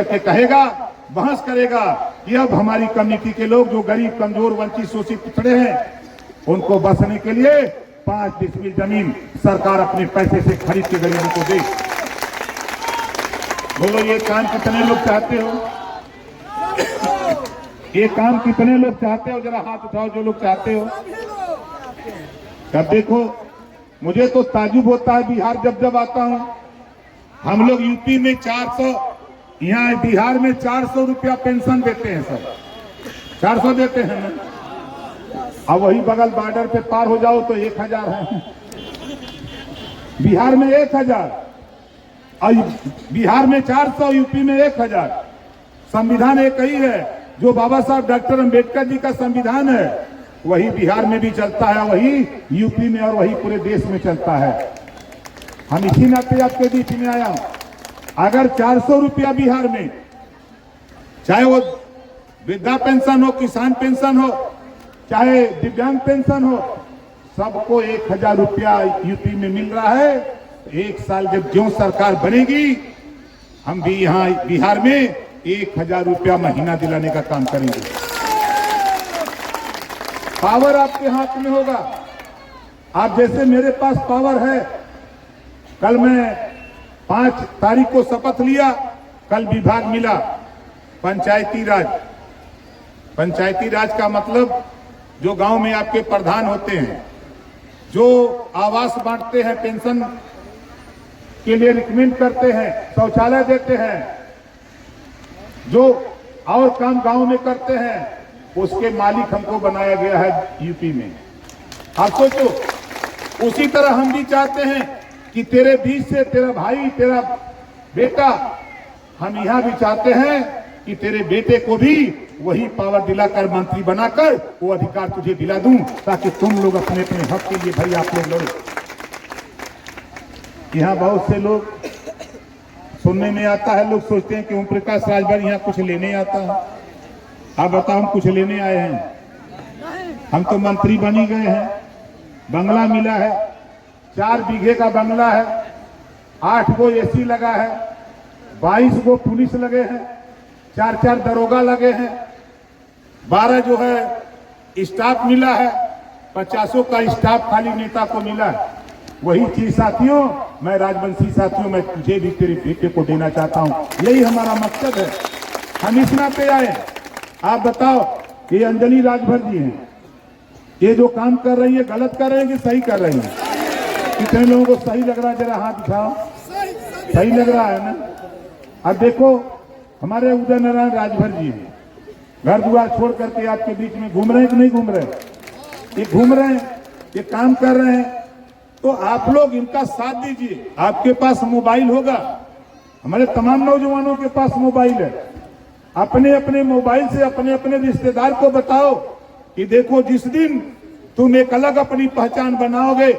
के कहेगा, बहस करेगा कि अब हमारी कम्युनिटी के लोग जो गरीब, कमजोर, वंचित, शोषित, पिछड़े हैं, उनको बसने के लिए 5 डिसमिल जमीन सरकार अपने पैसे से खरीद के गरीबों को दे। बोलो, ये काम कितने लोग चाहते हो? ये काम कितने लोग चाहते हो? जरा हाथ उठाओ जो लोग चाहते हो। अब देखो, मुझे तो ताजुब होता है बिहार जब जब आता हूं। हम लोग यूपी में 400, यहाँ बिहार में 400 रुपया पेंशन देते हैं सर, 400 देते हैं ना। अब वही बगल बॉर्डर पे पार हो जाओ तो 1000 है। बिहार में 1000, और बिहार में 400, यूपी में 1000। संविधान एक ही है, जो बाबा साहब डॉक्टर अंबेडकर जी का संविधान है वही बिहार में भी चलता है, वही यूपी में और वही पूरे देश में चलता है। हम इसी नाते आपके बीच में आया हूं। अगर 400 रुपया बिहार में, चाहे वो वृद्धा पेंशन हो, किसान पेंशन हो, चाहे दिव्यांग पेंशन हो, सबको 1000 रुपया यूपी में मिल रहा है। एक साल जब जो सरकार बनेगी, हम भी यहाँ बिहार में 1000 रुपया महीना दिलाने का काम करेंगे। पावर आपके हाथ में होगा। आप जैसे मेरे पास पावर है, कल मैं 5 तारीख को शपथ लिया, कल विभाग मिला पंचायती राज। पंचायती राज का मतलब जो गांव में आपके प्रधान होते हैं, जो आवास बांटते हैं, पेंशन के लिए रिकमेंड करते हैं, शौचालय देते हैं, जो और काम गांव में करते हैं, उसके मालिक हमको बनाया गया है यूपी में। आप सोचो, उसी तरह हम भी चाहते हैं कि तेरे बीच से तेरा भाई, तेरा बेटा, हम यहां भी चाहते हैं कि तेरे बेटे को भी वही पावर दिलाकर, मंत्री बनाकर वो अधिकार तुझे दिला दूं, ताकि तुम लोग अपने अपने हक के लिए भाई आप लोग लड़ो। यहाँ बहुत से लोग सुनने में आता है, लोग सोचते हैं कि ओम प्रकाश राजभर यहाँ कुछ लेने आता है। आप बताओ, हम कुछ लेने आए हैं? हम तो मंत्री बनी गए हैं। बंगला मिला है, 4 बीघे का बंगला है, 8 गो एसी लगा है, 22 गो पुलिस लगे हैं, 4 दरोगा लगे हैं, 12 जो है स्टाफ मिला है, 50 का स्टाफ खाली नेता को मिला है। वही चीज साथियों, मैं राजवंशी साथियों, मैं तुझे भी तेरे बेटे को देना चाहता हूं। यही हमारा मकसद है। हम इस नाते आए। आप बताओ, ये अंजलि राजभर जी हैं, ये जो काम कर रही है गलत कर रहे हैं कि सही कर रही है? कितने लोगों को सही लग रहा है? जरा हाथ उठाओ। सही लग रहा है ना? अब देखो, हमारे उदय नारायण राजभर जी हैं, घर द्वार छोड़ करके आपके बीच में घूम रहे हैं कि नहीं घूम रहे? ये घूम रहे हैं, ये काम कर रहे हैं, तो आप लोग इनका साथ दीजिए। आपके पास मोबाइल होगा, हमारे तमाम नौजवानों के पास मोबाइल है। अपने अपने मोबाइल से अपने अपने रिश्तेदार को बताओ कि देखो, जिस दिन तुम एक अलग अपनी पहचान बनाओगे,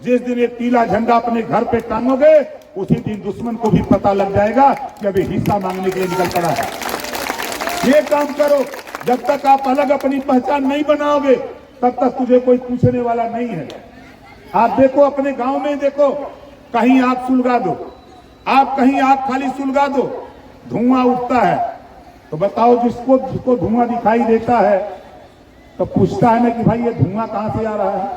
जिस दिन एक पीला झंडा अपने घर पे टांगोगे, उसी दिन दुश्मन को भी पता लग जाएगा कि अभी हिस्सा मांगने के लिए निकल पड़ा है। ये काम करो। जब तक आप अलग अपनी पहचान नहीं बनाओगे, तब तक तुझे कोई पूछने वाला नहीं है। आप देखो, अपने गांव में देखो, कहीं आग सुलगा दो, आप कहीं आग खाली सुलगा दो, धुआं उठता है, तो बताओ, जिसको धुआं दिखाई देता है तो पूछता है ना कि भाई ये धुआं कहां से आ रहा है?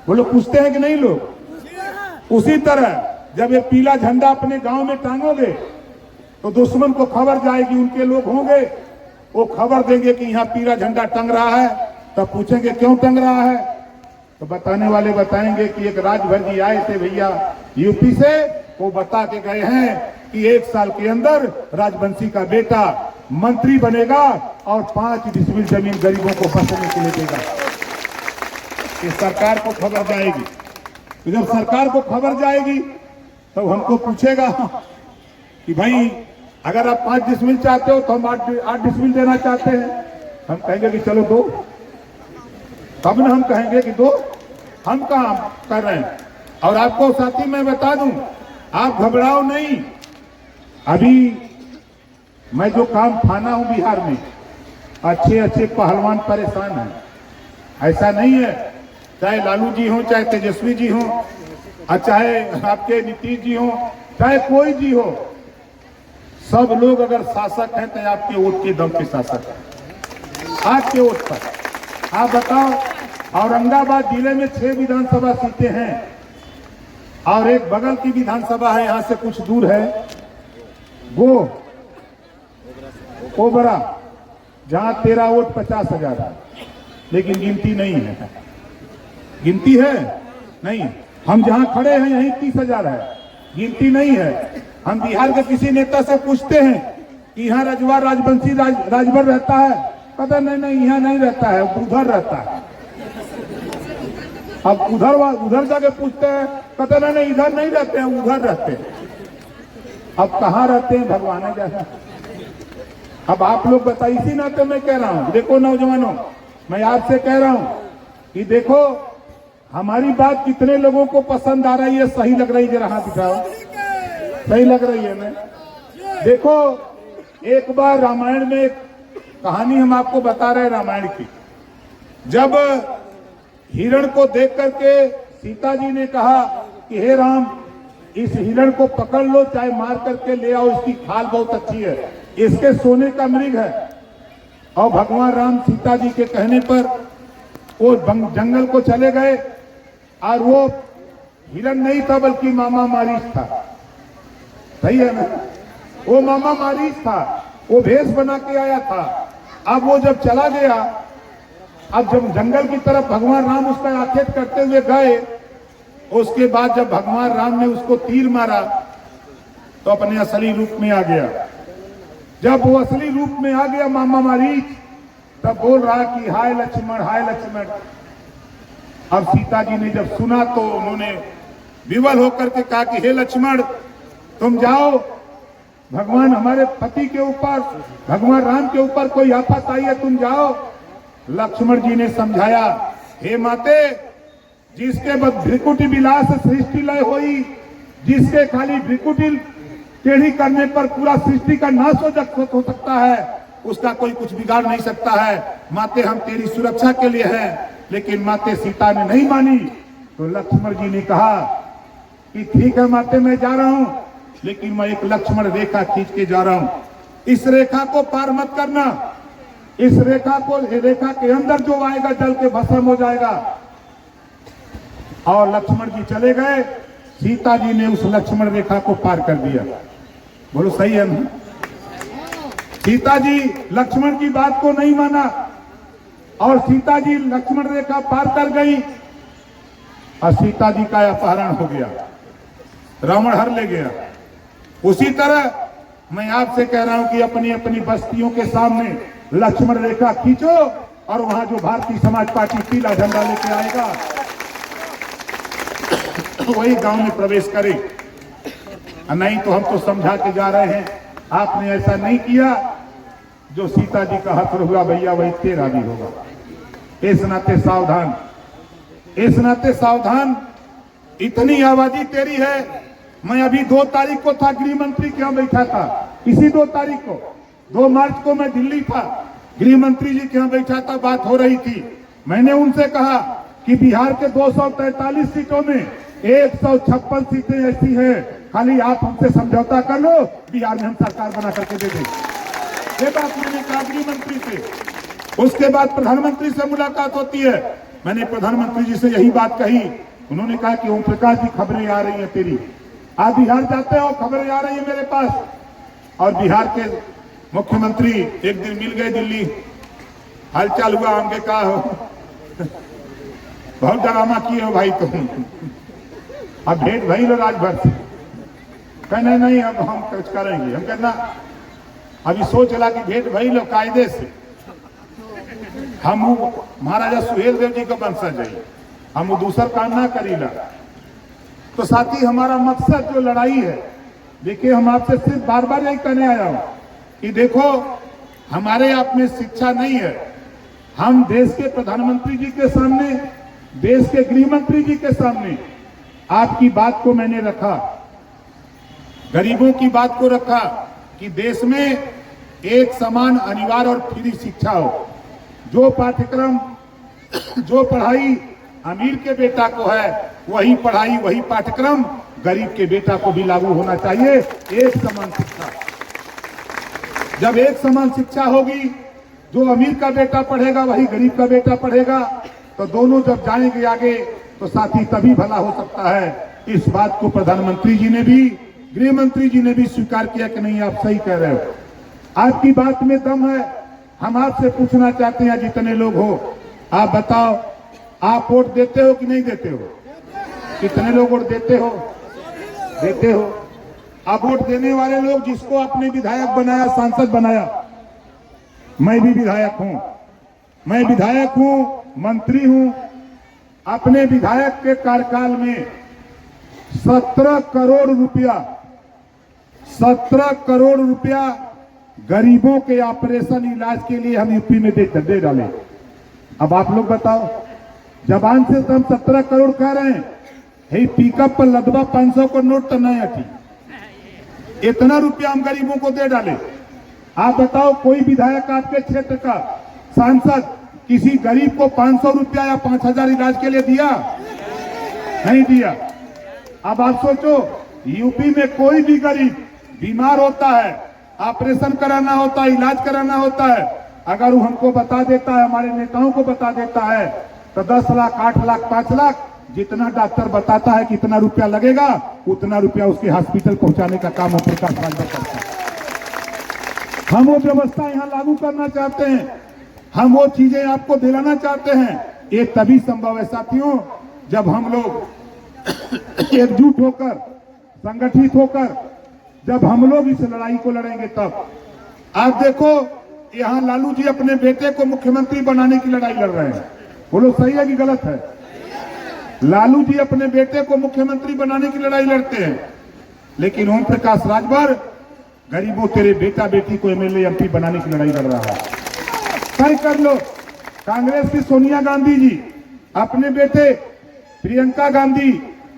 वो लोग पूछते हैं कि नहीं लोग? उसी तरह जब ये पीला झंडा अपने गांव में टांगोगे, तो दुश्मन को खबर जाएगी, उनके लोग होंगे, वो खबर देंगे कि यहाँ पीला झंडा टंग रहा है। तब पूछेंगे क्यों टंग रहा है, तो बताने वाले बताएंगे कि एक राजभर जी आए थे भैया यूपी से, वो बता के गए हैं कि 1 साल के अंदर राजवंशी का बेटा मंत्री बनेगा और 5 डिसमिल जमीन गरीबों को बसने के लिए देगा। ये सरकार को खबर जाएगी। तो जब सरकार को खबर जाएगी तो हमको पूछेगा कि भाई अगर आप 5 डिसमिल चाहते हो तो हम 8 डिसमिल देना चाहते हैं। हम कहेंगे कि चलो 2, तब ना हम कहेंगे कि 2। हम काम कर रहे हैं। और आपको साथी मैं बता दूं, आप घबराओ नहीं। अभी मैं जो काम ठाना हूं बिहार में, अच्छे अच्छे पहलवान परेशान हैं। ऐसा नहीं है, चाहे लालू जी हो, चाहे तेजस्वी जी हो, और चाहे आपके नीतीश जी हो, चाहे कोई जी हो, सब लोग अगर शासक हैं तो आपके वोट के दम पे शासक है, आपके वोट पर। आप बताओ, औरंगाबाद जिले में 6 विधानसभा सीटें हैं और एक बगल की विधानसभा है, यहां से कुछ दूर है ओबरा, जहां तेरा वोट 50,000 है, लेकिन गिनती नहीं है। गिनती है नहीं। हम जहां खड़े हैं यहीं 30,000 है, गिनती नहीं है। हम बिहार के किसी नेता से पूछते हैं कि यहाँ रजवा राजवंशी राजभर रहता है, पता नहीं यहाँ नहीं रहता है, उधर रहता है। अब उधर जाके पूछते हैं, पता नहीं इधर नहीं रहते हैं, उधर रहते हैं। अब कहाँ रहते हैं भगवान जैसा। अब आप लोग बताइए, इसी नाते मैं कह रहा हूं, देखो नौजवानों, मैं आपसे कह रहा हूं कि देखो हमारी बात कितने लोगों को पसंद आ रही है, सही लग रही है, जरा हाथ दिखाओ, सही लग रही है ना। देखो एक बार रामायण में एक कहानी हम आपको बता रहे हैं, रामायण की। जब हिरण को देख करके सीता जी ने कहा कि हे राम, इस हिरण को पकड़ लो, चाहे मार करके ले आओ, इसकी खाल बहुत अच्छी है, इसके सोने का मृग है। और भगवान राम सीता जी के कहने पर वो जंगल को चले गए और वो हिरण नहीं था बल्कि मामा मारीच था। सही है ना, वो मामा मारीच था, वो भेष बना के आया था। अब वो जब चला गया, अब जब जंगल की तरफ भगवान राम उसका आखेट करते हुए गए, उसके बाद जब भगवान राम ने उसको तीर मारा तो अपने असली रूप में आ गया। जब वो असली रूप में आ गया मामा मारीच, तब बोल रहा कि हाय लक्ष्मण, हाय लक्ष्मण। अब सीता जी ने जब सुना तो उन्होंने विवल होकर के कहा कि हे लक्ष्मण, तुम जाओ, भगवान हमारे पति के ऊपर, भगवान राम के ऊपर कोई आफत आई है, तुम जाओ। लक्ष्मण जी ने समझाया, हे माते, जिसके भ्रिकुटी विलास सृष्टि लय होई, जिसके खाली भ्रिकुटी टेढ़ी करने पर पूरा सृष्टि का नाश हो सकता है, उसका कोई कुछ बिगाड़ नहीं सकता है। माते हम तेरी सुरक्षा के लिए हैं। लेकिन माते सीता ने नहीं मानी। तो लक्ष्मण जी ने कहा कि ठीक है माते, मैं जा रहा हूं, लेकिन मैं एक लक्ष्मण रेखा खींच के जा रहा हूं, इस रेखा को पार मत करना। इस रेखा के अंदर जो आएगा जल के भस्म हो जाएगा। और लक्ष्मण जी चले गए, सीता जी ने उस लक्ष्मण रेखा को पार कर दिया। बोलो सही है ना। सीता जी लक्ष्मण की बात को नहीं माना और सीता जी लक्ष्मण रेखा पार कर गई और सीता जी का अपहरण हो गया, रावण हर ले गया। उसी तरह मैं आपसे कह रहा हूं कि अपनी अपनी बस्तियों के सामने लक्ष्मण रेखा खींचो और वहां जो भारतीय समाज पार्टी पीला झंडा लेके आएगा वही गांव में प्रवेश करे। नहीं तो हम तो समझा के जा रहे हैं, आपने ऐसा नहीं किया, जो सीता जी का हक हुआ भैया वही तेरा भी होगा। इस नाते सावधान, इस नाते सावधान। इतनी आबादी तेरी है। मैं अभी 2 तारीख को था, गृह मंत्री के यहाँ बैठा था, इसी 2 तारीख को, 2 मार्च को मैं दिल्ली था, गृह मंत्री जी के यहाँ बैठा था, बात हो रही थी। मैंने उनसे कहा कि बिहार के 243 सीटों में 156 सीटें ऐसी हैं, खाली आप हमसे समझौता कर लो, बिहार में हम सरकार बना करके दे दें। ये बात मैंने कहा गृह मंत्री से। उसके बाद प्रधानमंत्री से मुलाकात होती है, मैंने प्रधानमंत्री जी से यही बात कही। उन्होंने कहा कि ओम प्रकाश जी, खबरें आ रही है तेरी, आप बिहार जाते हो, खबरें आ रही है मेरे पास। और बिहार के मुख्यमंत्री एक दिन मिल गए दिल्ली, हालचाल हुआ, हमके कहा हो बहुत ड्रामा किए हो भाई तुम, अब भेंट भई लो राजभर से। कहना नहीं अब हम कुछ करेंगे। हम कहना अभी सोच ला कि भेंट भई लो कायदे से, हम महाराजा सुहेल देव जी का वंशज है, हम दूसर काम ना करीला। तो साथ ही हमारा मकसद जो लड़ाई है, देखिए हम आपसे सिर्फ बार बार यही कहने आया हूं कि देखो हमारे आप में शिक्षा नहीं है। हम देश के प्रधानमंत्री जी के सामने, देश के गृह मंत्री जी के सामने आपकी बात को मैंने रखा, गरीबों की बात को रखा कि देश में एक समान अनिवार्य और फ्री शिक्षा हो। जो पाठ्यक्रम, जो पढ़ाई अमीर के बेटा को है, वही पढ़ाई, वही पाठ्यक्रम गरीब के बेटा को भी लागू होना चाहिए, एक समान शिक्षा। जब एक समान शिक्षा होगी, जो अमीर का बेटा पढ़ेगा वही गरीब का बेटा पढ़ेगा, तो दोनों जब जाएंगे आगे तो साथी तभी भला हो सकता है। इस बात को प्रधानमंत्री जी ने भी, गृह मंत्री जी ने भी स्वीकार किया कि नहीं, आप सही कह रहे हो, आपकी बात में दम है। हम आपसे पूछना चाहते हैं, जितने लोग हो, आप बताओ, आप वोट देते हो कि नहीं देते हो? कितने लोग वोट देते हो? देते हो। अब वोट देने वाले लोग जिसको आपने विधायक बनाया, सांसद बनाया, मैं भी विधायक हूं, मैं विधायक हूं, मंत्री हूं। अपने विधायक के कार्यकाल में 17 करोड़ रुपया, 17 करोड़ रुपया गरीबों के ऑपरेशन इलाज के लिए हम यूपी में दे डाले। अब आप लोग बताओ, जबान से तो हम 17 करोड़ कह रहे हैं, हे पिकअप पर लदवा 500 का नोट तो नहीं आती, इतना रुपया हम गरीबों को दे डाले। आप बताओ, कोई विधायक आपके क्षेत्र का सांसद किसी गरीब को 500 रुपया या 5000 इलाज के लिए दिया? नहीं दिया। अब आप सोचो, यूपी में कोई भी गरीब बीमार होता है, ऑपरेशन कराना होता है, इलाज कराना होता है, अगर वो हमको बता देता है, हमारे नेताओं को बता देता है, तो 10 लाख, 8 लाख, 5 लाख, जितना डॉक्टर बताता है कितना रुपया लगेगा, उतना रुपया उसके हॉस्पिटल पहुंचाने का काम प्रकाश राजभर करता है। हम वो व्यवस्था यहाँ लागू करना चाहते हैं, हम वो चीजें आपको दिलाना चाहते हैं। ये तभी संभव है साथियों, जब हम लोग एकजुट होकर, संगठित होकर, जब हम लोग इस लड़ाई को लड़ेंगे तब। आप देखो, यहाँ लालू जी अपने बेटे को मुख्यमंत्री बनाने की लड़ाई लड़ रहे हैं, बोलो सही है कि गलत है? लालू जी अपने बेटे को मुख्यमंत्री बनाने की लड़ाई लड़ते हैं, लेकिन ओम प्रकाश राजभर गरीबों, तेरे बेटा बेटी को एमएलए एमपी बनाने की लड़ाई लड़ रहा है। तय कर लो, कांग्रेस की सोनिया गांधी जी अपने बेटे प्रियंका गांधी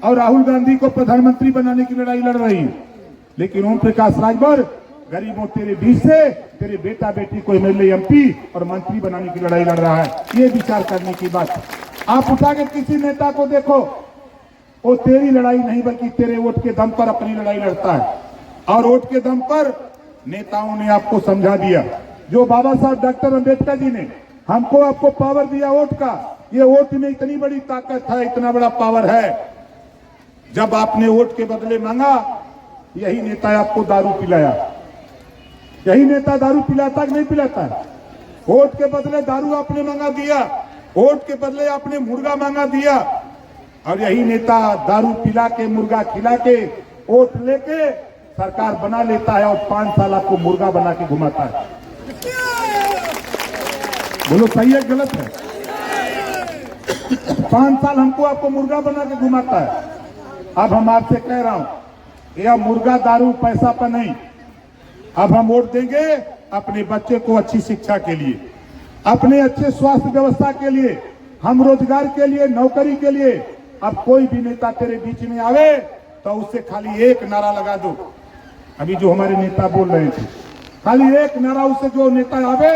और राहुल गांधी को प्रधानमंत्री बनाने की लड़ाई लड़ रही है, लेकिन ओम प्रकाश राजभर गरीबों, तेरे बीच से तेरे बेटा बेटी को एमएलए एमपी और मंत्री बनाने की लड़ाई लड़ रहा है। ये विचार करने की बात है। आप उठा के किसी नेता को देखो, वो तेरी लड़ाई नहीं बल्कि तेरे वोट के दम पर अपनी लड़ाई लड़ता है, और वोट के दम पर नेताओं ने आपको समझा दिया। जो बाबा साहब डॉक्टर अंबेडकर जी ने हमको आपको पावर दिया वोट का, ये वोट में इतनी बड़ी ताकत है, इतना बड़ा पावर है। जब आपने वोट के बदले मांगा, यही नेता आपको दारू पिलाया। यही नेता दारू पिलाता कि नहीं पिलाता? वोट के बदले दारू आपने मांगा दिया, वोट के बदले आपने मुर्गा मांगा दिया, और यही नेता दारू पिला के, मुर्गा खिला के, वोट लेके सरकार बना लेता है और 5 साल आपको मुर्गा बना के घुमाता है। बोलो सही है गलत है? 5 साल हमको आपको मुर्गा बना के घुमाता है। अब हम आपसे कह रहा हूं, यह मुर्गा दारू पैसा पर नहीं, अब हम वोट देंगे अपने बच्चे को अच्छी शिक्षा के लिए, अपने अच्छे स्वास्थ्य व्यवस्था के लिए, हम रोजगार के लिए, नौकरी के लिए। अब कोई भी नेता तेरे बीच में आवे तो उससे खाली एक नारा लगा दो। अभी जो हमारे नेता बोल रहे थे, खाली एक नारा, उससे जो नेता आवे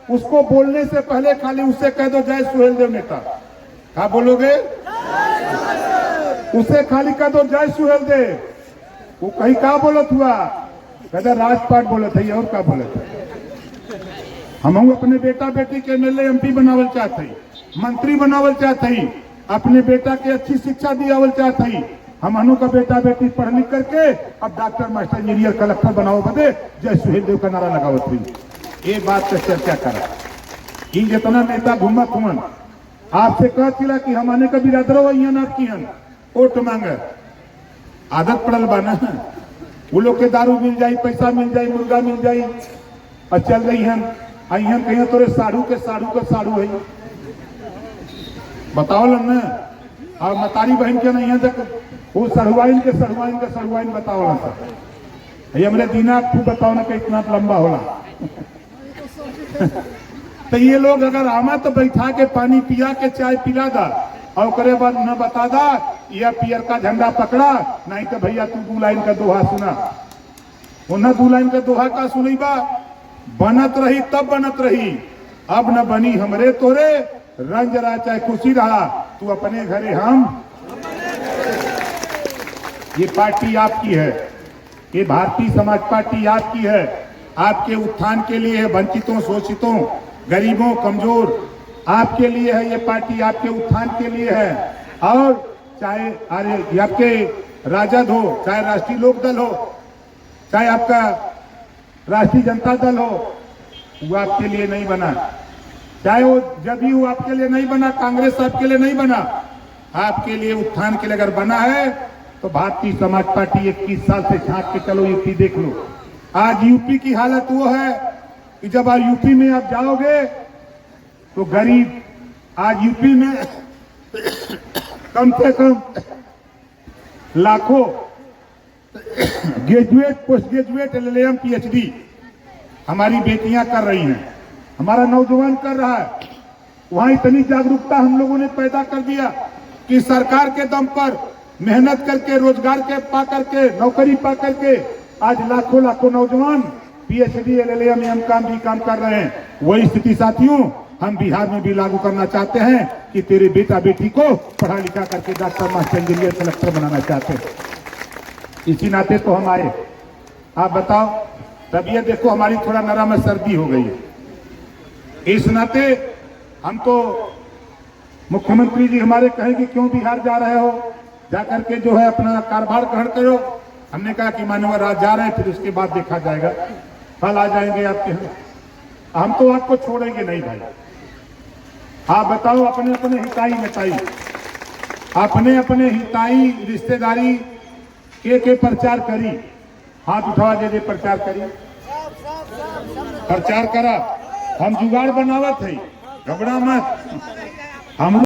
उसको बोलने से पहले खाली उससे कह दो, जय सुहेलदेव नेता। क्या बोलोगे? उसे खाली कह दो, जय सुहेलदेव। वो कहीं क्या बोलत हुआ? कहते राजपाट बोलत है, और क्या बोलत है? हम अपने बेटा बेटी के एमएलए एमपी बनावल चाहते ही, मंत्री बनावल चाहते ही, अपने बेटा के अच्छी शिक्षा दियावल चाहते ही। हम अनु का बेटा बेटी पढ़ लिख करके अब डॉक्टर, मास्टर, इंजीनियर, कलेक्टर बनाओ बदे जय सुहेलदेव का नारा लगावत हुई। ये बात पे चर्चा करा कि जितना नेता घूमत हुआ आपसे कह चिला कि हम आने का बिरादर आपकी वोट मांगे, आदत पड़ल बा ना। वो लोग के दारू मिल जाई, पैसा मिल जाई, मुर्गा मिल जाई, और चल रही हम अहन कहीं तोरे साढ़ू के साढ़ू है। बताओ ना, और मतारी बहन के नहीं तक वो सड़ुआइन के बताओ ना सर। ये हमरे दीना खूब बताओ ना कि इतना लंबा होला। तो ये लोग अगर आमा तो बैठा के पानी पिया के चाय पिला दा, और करे बाद न बता दा या पियर का झंडा पकड़ा, नहीं तो भैया तू 2 लाइन का दोहा सुना। वो न 2 लाइन का दोहा का सुनी बा, बनत रही तब बनत रही, अब न बनी हमरे तोरे, रंज रहा चाहे खुशी रहा, तू अपने घरे हम। ये पार्टी आपकी है, ये भारतीय समाज पार्टी आपकी है, आपके उत्थान के लिए है, वंचितों, शोषितों, गरीबों, कमजोर, आपके लिए है ये पार्टी, आपके उत्थान के लिए है। और चाहे अरे आपके राजद हो, चाहे राष्ट्रीय लोकदल हो, चाहे आपका राष्ट्रीय जनता दल हो, वो आपके लिए नहीं बना। चाहे वो जदयू आपके लिए नहीं बना, कांग्रेस आपके लिए नहीं बना, आपके लिए उत्थान के लिए अगर बना है तो भारतीय समाज पार्टी 21 साल से झांक के चलो, यूपी देख लो। आज यूपी की हालत वो है कि जब आज यूपी में आप जाओगे तो गरीब, आज यूपी में कम से कम लाखों graduate, post graduate, LLM, PhD हमारी बेटियां कर रही हैं, हमारा नौजवान कर रहा है। वहां इतनी जागरूकता हम लोगों ने पैदा कर दिया कि सरकार के दम पर मेहनत करके, रोजगार के पा करके, नौकरी पा करके आज लाखों लाखों नौजवान PhD, LLM, M.Com, B.Com कर रहे हैं। वही स्थिति साथियों हम बिहार में भी लागू करना चाहते हैं कि तेरे बेटा बेटी को पढ़ा लिखा करके डॉक्टर, मास्टर, इंजीनियर, कलेक्टर बनाना चाहते हैं। इसी नाते तो हम आए। आप बताओ, तबीयत देखो हमारी थोड़ा नरम है, सर्दी हो गई है। इस नाते हम तो, मुख्यमंत्री जी हमारे कहे कि क्यों बिहार जा रहे हो, जाकर के जो है अपना कारोबार ग्रहण करो। हमने कहा कि मानव राज जा रहे हैं, फिर उसके बाद देखा जाएगा, कल आ जाएंगे आपके यहाँ। हम तो आपको छोड़ेंगे नहीं भाई। आप बताओ, अपने अपने हिताई नताई, अपने अपने हिताई रिश्तेदारी के प्रचार करी, हाथ उठा दे प्रचार करी, प्रचार करा। हम जुगाड़ बनावत है, घबरा मत। हम